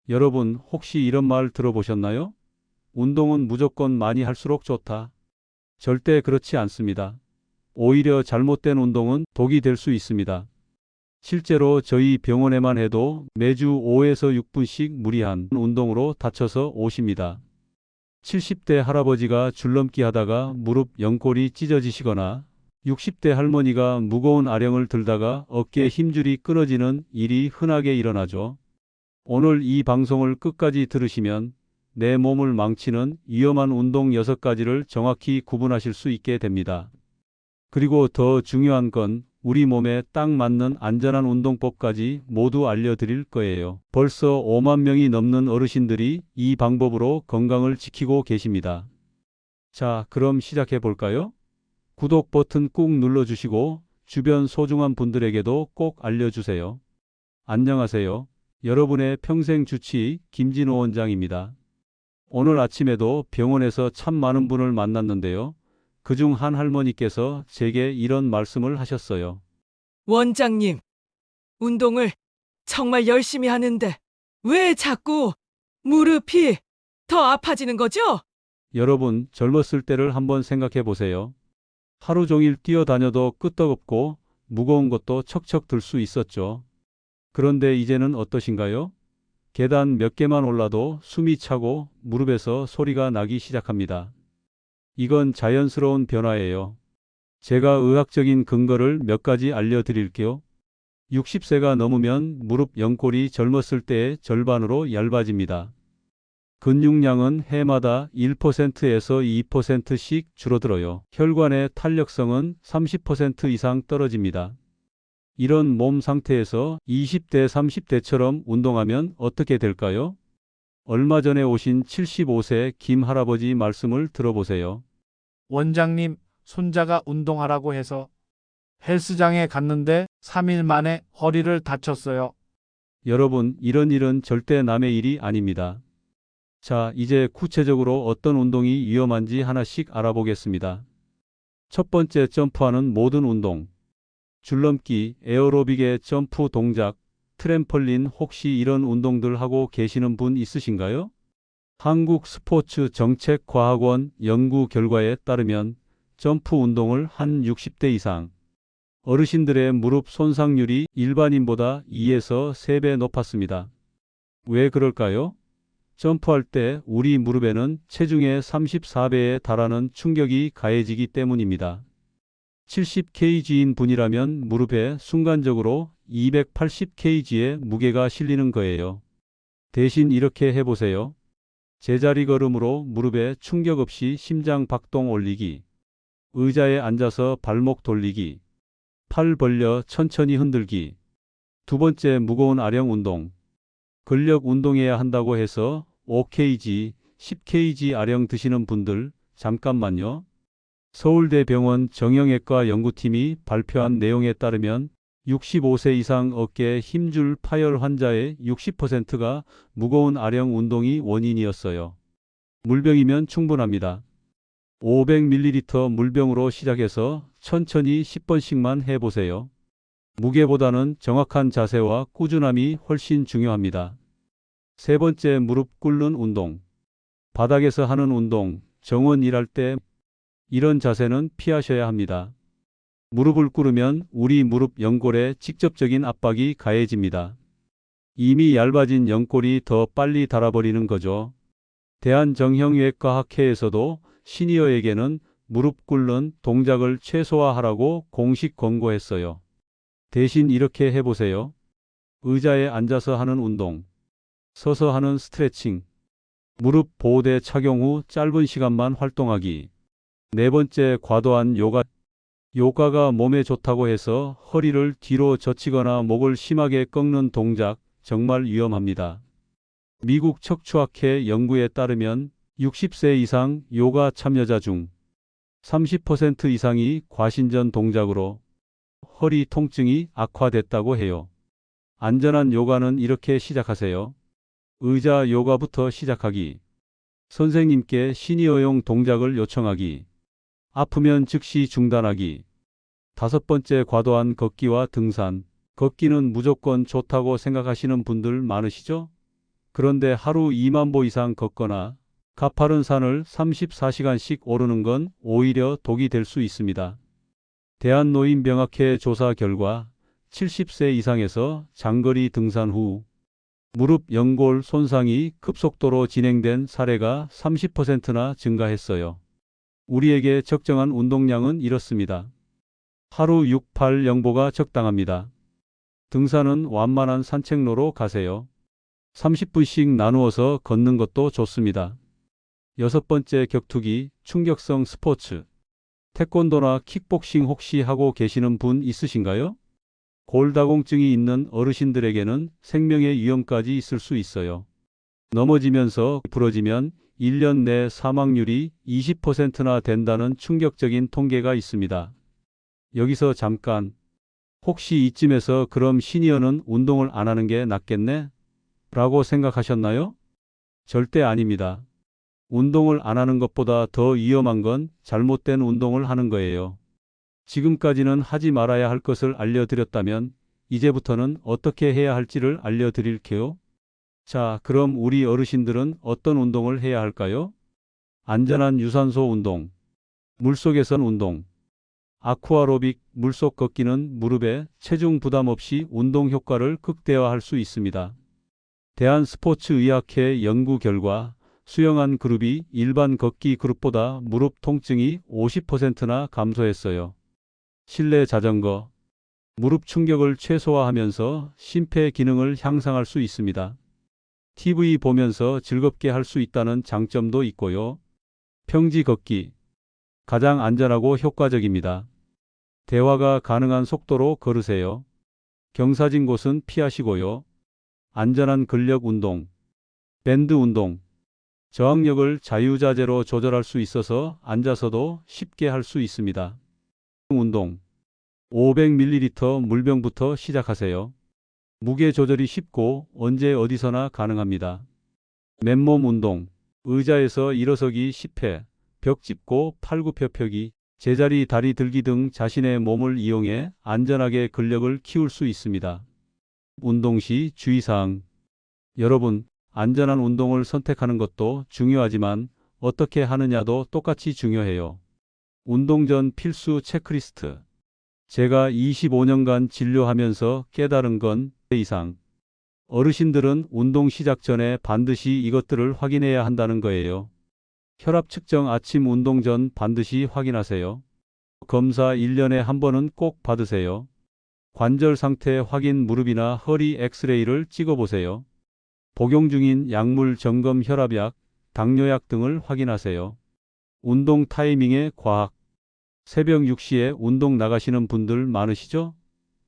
여러분, 혹시 이런 말 들어보셨나요? 운동은 무조건 많이 할수록 좋다. 절대 그렇지 않습니다. 오히려 잘못된 운동은 독이 될 수 있습니다. 실제로 저희 병원에만 해도 매주 5에서 6분씩 무리한 운동으로 다쳐서 오십니다. 70대 할아버지가 줄넘기 하다가 무릎 연골이 찢어지시거나 60대 할머니가 무거운 아령을 들다가 어깨 힘줄이 끊어지는 일이 흔하게 일어나죠. 오늘 이 방송을 끝까지 들으시면 내 몸을 망치는 위험한 운동 6가지를 정확히 구분하실 수 있게 됩니다. 그리고 더 중요한 건 우리 몸에 딱 맞는 안전한 운동법까지 모두 알려드릴 거예요. 벌써 5만 명이 넘는 어르신들이 이 방법으로 건강을 지키고 계십니다. 자, 그럼 시작해 볼까요? 구독 버튼 꾹 눌러주시고 주변 소중한 분들에게도 꼭 알려주세요. 안녕하세요. 여러분의 평생 주치의 김진호 원장입니다. 오늘 아침에도 병원에서 참 많은 분을 만났는데요. 그중 한 할머니께서 제게 이런 말씀을 하셨어요. 원장님, 운동을 정말 열심히 하는데 왜 자꾸 무릎이 더 아파지는 거죠? 여러분, 젊었을 때를 한번 생각해 보세요. 하루 종일 뛰어다녀도 끄떡없고 무거운 것도 척척 들 수 있었죠. 그런데 이제는 어떠신가요? 계단 몇 개만 올라도 숨이 차고 무릎에서 소리가 나기 시작합니다. 이건 자연스러운 변화예요. 제가 의학적인 근거를 몇 가지 알려드릴게요. 60세가 넘으면 무릎 연골이 젊었을 때의 절반으로 얇아집니다. 근육량은 해마다 1%에서 2%씩 줄어들어요. 혈관의 탄력성은 30% 이상 떨어집니다. 이런 몸 상태에서 20대, 30대처럼 운동하면 어떻게 될까요? 얼마 전에 오신 75세 김 할아버지 말씀을 들어보세요. 원장님, 손자가 운동하라고 해서 헬스장에 갔는데 3일 만에 허리를 다쳤어요. 여러분, 이런 일은 절대 남의 일이 아닙니다. 자, 이제 구체적으로 어떤 운동이 위험한지 하나씩 알아보겠습니다. 첫 번째, 점프하는 모든 운동. 줄넘기, 에어로빅의 점프 동작, 트램펄린, 혹시 이런 운동들 하고 계시는 분 있으신가요? 한국스포츠정책과학원 연구 결과에 따르면 점프 운동을 한 60대 이상 어르신들의 무릎 손상률이 일반인보다 2에서 3배 높았습니다. 왜 그럴까요? 점프할 때 우리 무릎에는 체중의 34배에 달하는 충격이 가해지기 때문입니다. 70kg인 분이라면 무릎에 순간적으로 280kg의 무게가 실리는 거예요. 대신 이렇게 해보세요. 제자리 걸음으로 무릎에 충격 없이 심장 박동 올리기, 의자에 앉아서 발목 돌리기, 팔 벌려 천천히 흔들기. 두 번째, 무거운 아령 운동. 근력 운동해야 한다고 해서 5kg, 10kg 아령 드시는 분들 잠깐만요. 서울대병원 정형외과 연구팀이 발표한 내용에 따르면 65세 이상 어깨 힘줄 파열 환자의 60%가 무거운 아령 운동이 원인이었어요. 물병이면 충분합니다. 500ml 물병으로 시작해서 천천히 10번씩만 해보세요. 무게보다는 정확한 자세와 꾸준함이 훨씬 중요합니다. 세 번째, 무릎 꿇는 운동. 바닥에서 하는 운동, 정원 일할 때 이런 자세는 피하셔야 합니다. 무릎을 꿇으면 우리 무릎 연골에 직접적인 압박이 가해집니다. 이미 얇아진 연골이 더 빨리 닳아버리는 거죠. 대한정형외과학회에서도 시니어에게는 무릎 꿇는 동작을 최소화하라고 공식 권고했어요. 대신 이렇게 해보세요. 의자에 앉아서 하는 운동, 서서 하는 스트레칭, 무릎 보호대 착용 후 짧은 시간만 활동하기. 네 번째, 과도한 요가. 요가가 몸에 좋다고 해서 허리를 뒤로 젖히거나 목을 심하게 꺾는 동작 정말 위험합니다. 미국 척추학회 연구에 따르면 60세 이상 요가 참여자 중 30% 이상이 과신전 동작으로 허리 통증이 악화됐다고 해요. 안전한 요가는 이렇게 시작하세요. 의자 요가부터 시작하기. 선생님께 시니어용 동작을 요청하기. 아프면 즉시 중단하기. 다섯 번째, 과도한 걷기와 등산. 걷기는 무조건 좋다고 생각하시는 분들 많으시죠? 그런데 하루 2만 보 이상 걷거나 가파른 산을 34시간씩 오르는 건 오히려 독이 될 수 있습니다. 대한노인병학회 조사 결과 70세 이상에서 장거리 등산 후 무릎 연골 손상이 급속도로 진행된 사례가 30%나 증가했어요. 우리에게 적정한 운동량은 이렇습니다. 하루 6, 8 영보가 적당합니다. 등산은 완만한 산책로로 가세요. 30분씩 나누어서 걷는 것도 좋습니다. 6번째, 격투기, 충격성 스포츠. 태권도나 킥복싱 혹시 하고 계시는 분 있으신가요? 골다공증이 있는 어르신들에게는 생명의 위험까지 있을 수 있어요. 넘어지면서 부러지면 1년 내 사망률이 20%나 된다는 충격적인 통계가 있습니다. 여기서 잠깐, 혹시 이쯤에서 그럼 시니어는 운동을 안 하는 게 낫겠네? 라고 생각하셨나요? 절대 아닙니다. 운동을 안 하는 것보다 더 위험한 건 잘못된 운동을 하는 거예요. 지금까지는 하지 말아야 할 것을 알려드렸다면 이제부터는 어떻게 해야 할지를 알려드릴게요. 자, 그럼 우리 어르신들은 어떤 운동을 해야 할까요? 안전한 유산소 운동, 물속에선 운동, 아쿠아로빅, 물속 걷기는 무릎에 체중 부담 없이 운동 효과를 극대화할 수 있습니다. 대한스포츠의학회 연구 결과 수영한 그룹이 일반 걷기 그룹보다 무릎 통증이 50%나 감소했어요. 실내 자전거, 무릎 충격을 최소화하면서 심폐 기능을 향상할 수 있습니다. TV 보면서 즐겁게 할 수 있다는 장점도 있고요. 평지 걷기, 가장 안전하고 효과적입니다. 대화가 가능한 속도로 걸으세요. 경사진 곳은 피하시고요. 안전한 근력 운동, 밴드 운동. 저항력을 자유자재로 조절할 수 있어서 앉아서도 쉽게 할 수 있습니다. 운동, 500ml 물병부터 시작하세요. 무게 조절이 쉽고 언제 어디서나 가능합니다. 맨몸 운동, 의자에서 일어서기 10회, 벽 짚고 팔굽혀 펴기, 제자리 다리 들기 등 자신의 몸을 이용해 안전하게 근력을 키울 수 있습니다. 운동 시 주의사항. 여러분, 안전한 운동을 선택하는 것도 중요하지만 어떻게 하느냐도 똑같이 중요해요. 운동 전 필수 체크리스트. 제가 25년간 진료하면서 깨달은 건 이상. 어르신들은 운동 시작 전에 반드시 이것들을 확인해야 한다는 거예요. 혈압 측정 아침 운동 전 반드시 확인하세요. 검사 1년에 한 번은 꼭 받으세요. 관절 상태 확인 무릎이나 허리 엑스레이를 찍어보세요. 복용 중인 약물 점검 혈압약, 당뇨약 등을 확인하세요. 운동 타이밍의 과학. 새벽 6시에 운동 나가시는 분들 많으시죠?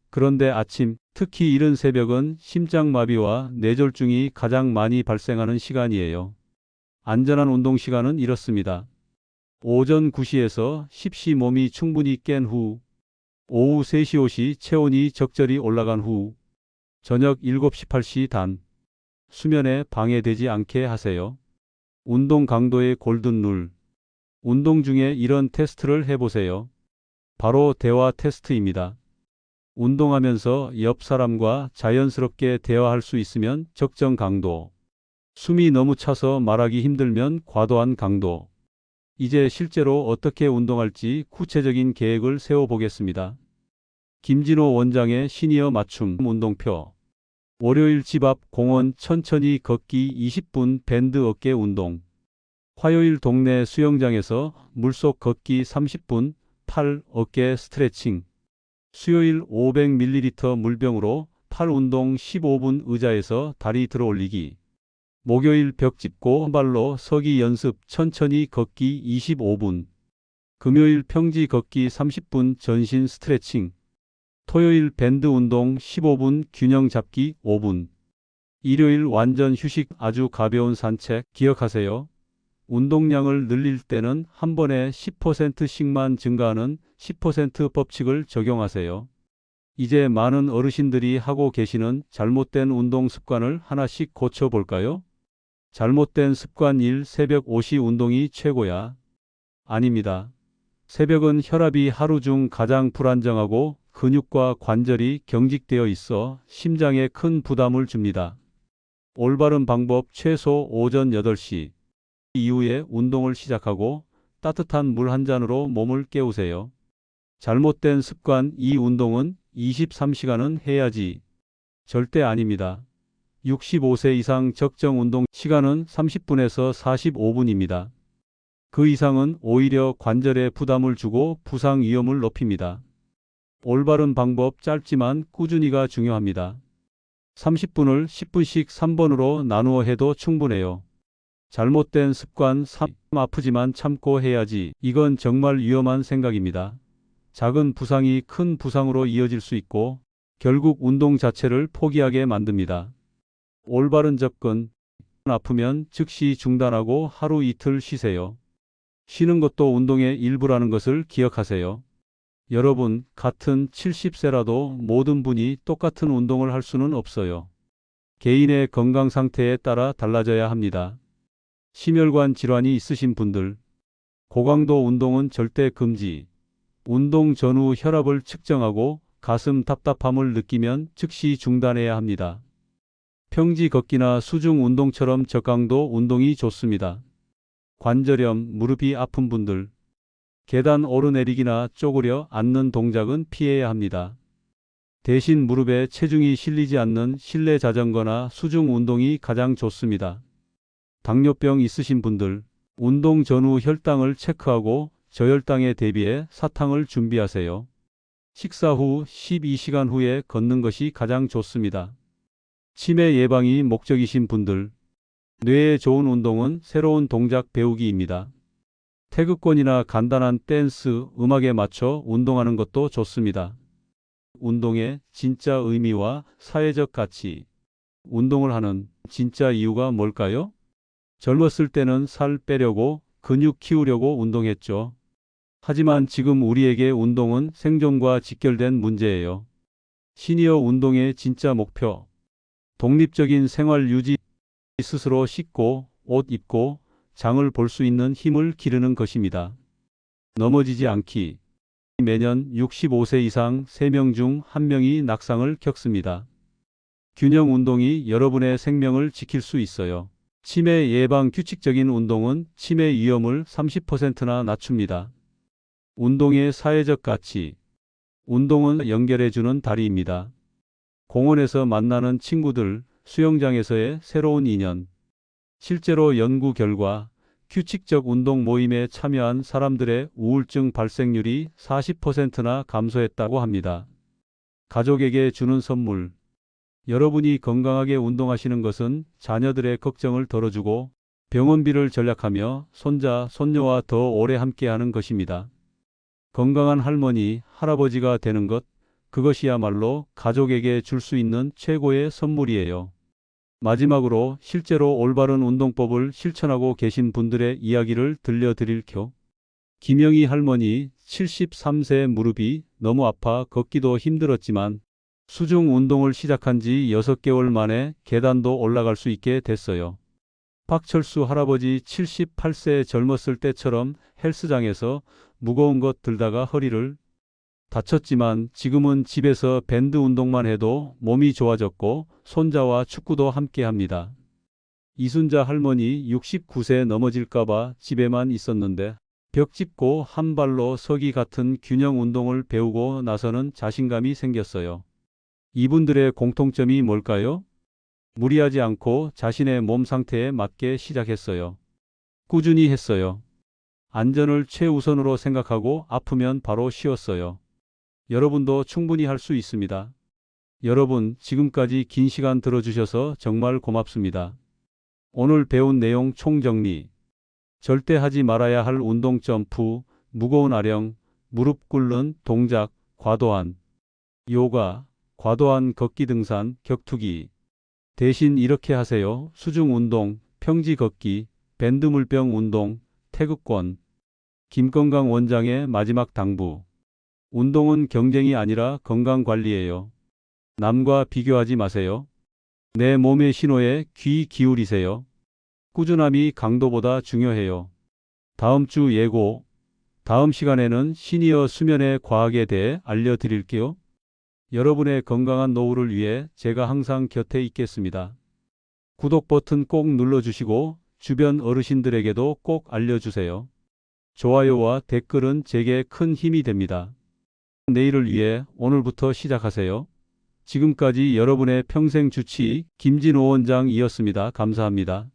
그런데 아침, 특히 이른 새벽은 심장마비와 뇌졸중이 가장 많이 발생하는 시간이에요. 안전한 운동 시간은 이렇습니다. 오전 9시에서 10시 몸이 충분히 깬 후, 오후 3시 5시 체온이 적절히 올라간 후, 저녁 7시 8시 단. 수면에 방해되지 않게 하세요. 운동 강도의 골든 룰. 운동 중에 이런 테스트를 해보세요. 바로 대화 테스트입니다. 운동하면서 옆 사람과 자연스럽게 대화할 수 있으면 적정 강도. 숨이 너무 차서 말하기 힘들면 과도한 강도. 이제 실제로 어떻게 운동할지 구체적인 계획을 세워보겠습니다. 김진호 원장의 시니어 맞춤 운동표. 월요일 집 앞 공원 천천히 걷기 20분 밴드 어깨 운동. 화요일 동네 수영장에서 물속 걷기 30분 팔 어깨 스트레칭. 수요일 500ml 물병으로 팔 운동 15분 의자에서 다리 들어 올리기. 목요일 벽 짚고 발로 서기 연습 천천히 걷기 25분. 금요일 평지 걷기 30분 전신 스트레칭. 토요일 밴드 운동 15분 균형 잡기 5분. 일요일 완전 휴식 아주 가벼운 산책 기억하세요. 운동량을 늘릴 때는 한 번에 10%씩만 증가하는 10% 법칙을 적용하세요. 이제 많은 어르신들이 하고 계시는 잘못된 운동 습관을 하나씩 고쳐볼까요? 잘못된 습관 1. 새벽 5시 운동이 최고야. 아닙니다. 새벽은 혈압이 하루 중 가장 불안정하고 근육과 관절이 경직되어 있어 심장에 큰 부담을 줍니다. 올바른 방법 최소 오전 8시 이후에 운동을 시작하고 따뜻한 물 한 잔으로 몸을 깨우세요. 잘못된 습관 이 운동은 23시간은 해야지. 절대 아닙니다. 65세 이상 적정 운동 시간은 30분에서 45분입니다. 그 이상은 오히려 관절에 부담을 주고 부상 위험을 높입니다. 올바른 방법 짧지만 꾸준히가 중요합니다. 30분을 10분씩 3번으로 나누어 해도 충분해요. 잘못된 습관 3. 아프지만 참고 해야지. 이건 정말 위험한 생각입니다. 작은 부상이 큰 부상으로 이어질 수 있고 결국 운동 자체를 포기하게 만듭니다. 올바른 접근. 아프면 즉시 중단하고 하루 이틀 쉬세요. 쉬는 것도 운동의 일부라는 것을 기억하세요. 여러분, 같은 70세라도 모든 분이 똑같은 운동을 할 수는 없어요. 개인의 건강 상태에 따라 달라져야 합니다. 심혈관 질환이 있으신 분들, 고강도 운동은 절대 금지. 운동 전후 혈압을 측정하고 가슴 답답함을 느끼면 즉시 중단해야 합니다. 평지 걷기나 수중 운동처럼 저강도 운동이 좋습니다. 관절염, 무릎이 아픈 분들, 계단 오르내리기나 쪼그려 앉는 동작은 피해야 합니다. 대신 무릎에 체중이 실리지 않는 실내 자전거나 수중 운동이 가장 좋습니다. 당뇨병 있으신 분들, 운동 전후 혈당을 체크하고 저혈당에 대비해 사탕을 준비하세요. 식사 후 12시간 후에 걷는 것이 가장 좋습니다. 치매 예방이 목적이신 분들, 뇌에 좋은 운동은 새로운 동작 배우기입니다. 태극권이나 간단한 댄스, 음악에 맞춰 운동하는 것도 좋습니다. 운동의 진짜 의미와 사회적 가치. 운동을 하는 진짜 이유가 뭘까요? 젊었을 때는 살 빼려고, 근육 키우려고 운동했죠. 하지만 지금 우리에게 운동은 생존과 직결된 문제예요. 시니어 운동의 진짜 목표. 독립적인 생활 유지, 스스로 씻고, 옷 입고, 장을 볼 수 있는 힘을 기르는 것입니다. 넘어지지 않기. 매년 65세 이상 3명 중 1명이 낙상을 겪습니다. 균형 운동이 여러분의 생명을 지킬 수 있어요. 치매 예방 규칙적인 운동은 치매 위험을 30%나 낮춥니다. 운동의 사회적 가치. 운동은 연결해주는 다리입니다. 공원에서 만나는 친구들, 수영장에서의 새로운 인연. 실제로 연구 결과 규칙적 운동 모임에 참여한 사람들의 우울증 발생률이 40%나 감소했다고 합니다. 가족에게 주는 선물. 여러분이 건강하게 운동하시는 것은 자녀들의 걱정을 덜어주고 병원비를 절약하며 손자, 손녀와 더 오래 함께하는 것입니다. 건강한 할머니, 할아버지가 되는 것, 그것이야말로 가족에게 줄 수 있는 최고의 선물이에요. 마지막으로 실제로 올바른 운동법을 실천하고 계신 분들의 이야기를 들려드릴게요. 김영희 할머니 73세 무릎이 너무 아파 걷기도 힘들었지만 수중 운동을 시작한 지 6개월 만에 계단도 올라갈 수 있게 됐어요. 박철수 할아버지 78세 젊었을 때처럼 헬스장에서 무거운 것 들다가 허리를 다쳤지만 지금은 집에서 밴드 운동만 해도 몸이 좋아졌고 손자와 축구도 함께 합니다. 이순자 할머니 69세 넘어질까봐 집에만 있었는데 벽 짚고 한 발로 서기 같은 균형 운동을 배우고 나서는 자신감이 생겼어요. 이분들의 공통점이 뭘까요? 무리하지 않고 자신의 몸 상태에 맞게 시작했어요. 꾸준히 했어요. 안전을 최우선으로 생각하고 아프면 바로 쉬었어요. 여러분도 충분히 할 수 있습니다. 여러분, 지금까지 긴 시간 들어주셔서 정말 고맙습니다. 오늘 배운 내용 총정리. 절대 하지 말아야 할 운동 점프, 무거운 아령, 무릎 꿇는 동작, 과도한 요가, 과도한 걷기 등산, 격투기. 대신 이렇게 하세요. 수중 운동, 평지 걷기, 밴드 물병 운동, 태극권. 김건강 원장의 마지막 당부. 운동은 경쟁이 아니라 건강관리예요. 남과 비교하지 마세요. 내 몸의 신호에 귀 기울이세요. 꾸준함이 강도보다 중요해요. 다음 주 예고. 다음 시간에는 시니어 수면의 과학에 대해 알려드릴게요. 여러분의 건강한 노후를 위해 제가 항상 곁에 있겠습니다. 구독 버튼 꼭 눌러주시고 주변 어르신들에게도 꼭 알려주세요. 좋아요와 댓글은 제게 큰 힘이 됩니다. 내일을 위해 오늘부터 시작하세요. 지금까지 여러분의 평생 주치 김진호 원장이었습니다. 감사합니다.